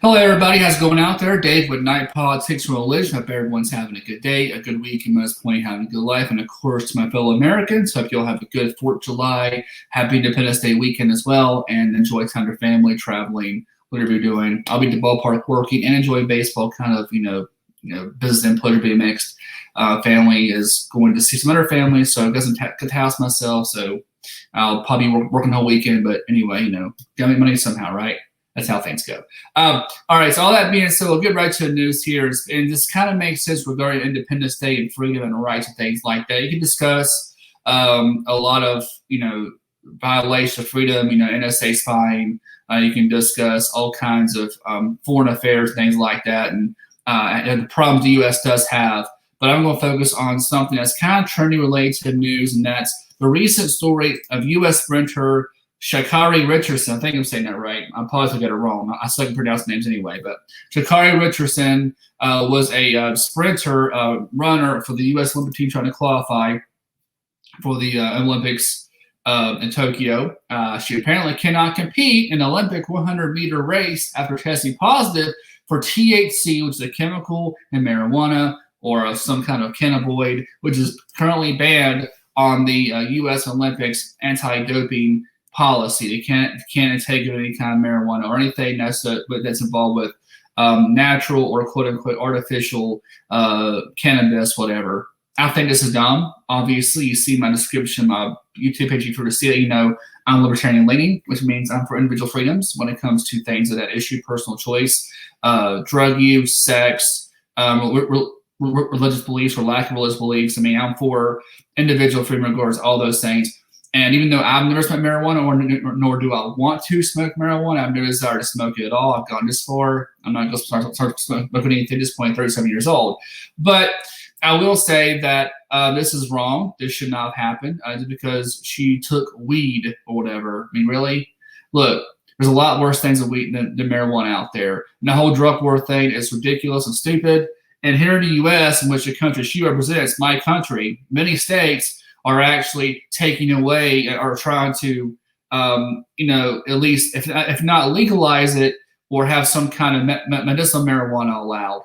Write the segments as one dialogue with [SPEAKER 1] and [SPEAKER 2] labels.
[SPEAKER 1] Hello, everybody. How's it going out there? Dave with Night Politics and Religion. Hope everyone's having a good day, a good week, and most importantly, having a good life. And of course, to my fellow Americans, hope you all have a good 4th of July, happy Independence Day weekend as well, and enjoy time with your family, traveling, whatever you're doing. I'll be at the ballpark working and enjoying baseball, kind of, business and pleasure being mixed. Family is going to see some other families, so it doesn't get to house myself, so I'll probably be working the whole weekend. But anyway, gotta make money somehow, right? That's how things go. All right, so all that being said, we'll get right to the news here. And this kind of makes sense regarding Independence Day and freedom and rights and things like that. You can discuss a lot of, violation of freedom, NSA spying. You can discuss all kinds of foreign affairs, things like that, and the problems the U.S. does have. But I'm going to focus on something that's kind of trendy related to the news, and that's the recent story of U.S. sprinter Sha'Charri Richardson. I think I'm saying that right. I apologize if I get it wrong. I still can pronounce names anyway. But Sha'Charri Richardson was a sprinter runner for the U.S. Olympic team trying to qualify for the Olympics in Tokyo. She apparently cannot compete in the Olympic 100-meter race after testing positive for THC, which is a chemical in marijuana, or some kind of cannabinoid, which is currently banned on the U.S. Olympics anti-doping policy. They can't take any kind of marijuana or anything that's involved with natural or quote unquote artificial cannabis, whatever. I think this is dumb. Obviously, you see my description, my YouTube page, you sort of see it. I'm libertarian leaning, which means I'm for individual freedoms when it comes to things of that issue, personal choice, drug use, sex, religious beliefs or lack of religious beliefs. I'm for individual freedom in regards to all those things. And even though I've never smoked marijuana, nor do I want to smoke marijuana, I have no desire to smoke it at all. I've gone this far. I'm not going to start smoking anything at this point, 37 years old. But I will say that this is wrong. This should not have happened just because she took weed or whatever. Really? Look, there's a lot worse things than weed than marijuana out there. And the whole drug war thing is ridiculous and stupid. And here in the U.S., in which the country she represents, my country, many states are actually taking away or trying to, at least if not legalize it or have some kind of medicinal marijuana allowed.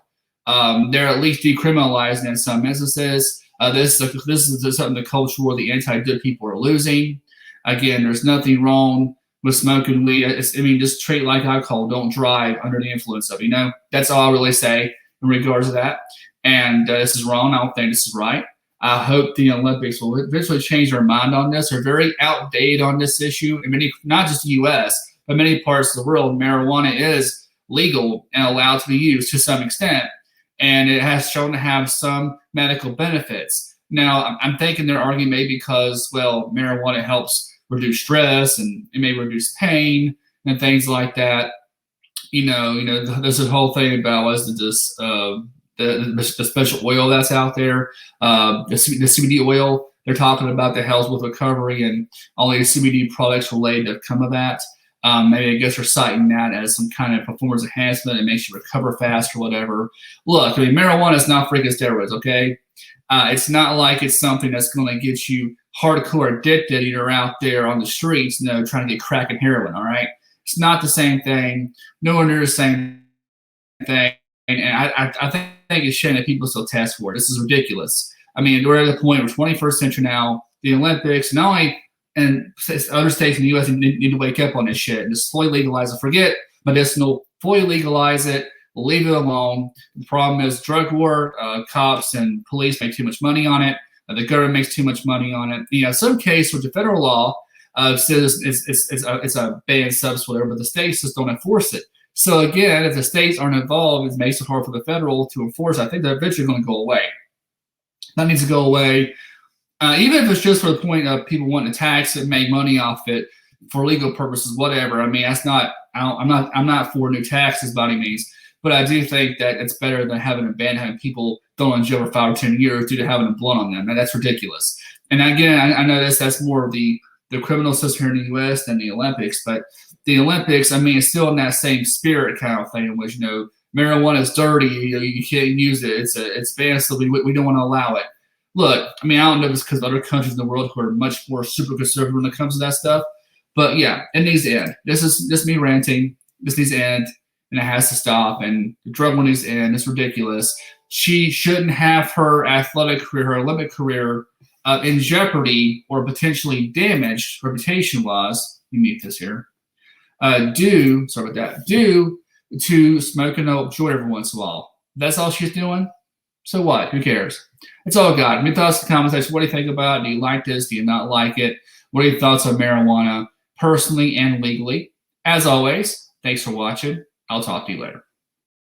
[SPEAKER 1] They're at least decriminalizing in some instances. This is something the culture where the anti-good people are losing. Again, there's nothing wrong with smoking weed. Just treat it like alcohol. Don't drive under the influence of it. That's all I really say in regards to that. And this is wrong. I don't think this is right. I hope the Olympics will eventually change their mind on this. They're very outdated on this issue. Not just the U.S., but many parts of the world, marijuana is legal and allowed to be used to some extent. And it has shown to have some medical benefits. Now, I'm thinking they're arguing maybe because, marijuana helps reduce stress and it may reduce pain and things like that. There's this whole thing about the special oil that's out there, the CBD oil. They're talking about the health with recovery and all these CBD products related to come of that. Maybe I guess they're citing that as some kind of performance enhancement. It makes you recover fast or whatever. Look, marijuana is not freaking steroids, okay? It's not like it's something that's going to get you hardcore addicted. You're out there on the streets, trying to get crack and heroin, all right? It's not the same thing. Nowhere near the same thing. And I think it's shame that people still test for it. This is ridiculous. We're at the point of 21st century now. The Olympics, not only and other states in the U.S. need to wake up on this shit and just fully legalize it. Forget medicinal, fully legalize it, leave it alone. The problem is drug war, cops and police make too much money on it. The government makes too much money on it. Some case which the federal law says it's a banned substance, whatever, but the states just don't enforce it. So again, if the states aren't involved, it makes it hard for the federal to enforce. I think they're eventually going to go away. That needs to go away. Even if it's just for the point of people wanting to tax it, make money off it for legal purposes, whatever. That's not. I'm not for new taxes by any means, but I do think that it's better than having a ban, having people thrown in jail for 5 or 10 years due to having a blunt on them. And that's ridiculous. And again, I know that's more of the criminal system here in the U.S. than the Olympics, but the Olympics, it's still in that same spirit kind of thing, in which marijuana is dirty. You can't use it. It's banned, so we don't want to allow it. Look, I don't know if it's because other countries in the world who are much more super conservative when it comes to that stuff, but yeah, it needs to end. This is just me ranting. This needs to end. and it has to stop. And the drug money's in. It's ridiculous. She shouldn't have her athletic career, her Olympic career, in jeopardy or potentially damaged reputation-wise. Let me mute this here. Due to smoking a joint every once in a while. That's all she's doing. So what? Who cares? It's all God. Your thoughts in the comment section. What do you think about it? Do you like this? Do you not like it? What are your thoughts on marijuana, personally and legally? As always, thanks for watching. I'll talk to you later.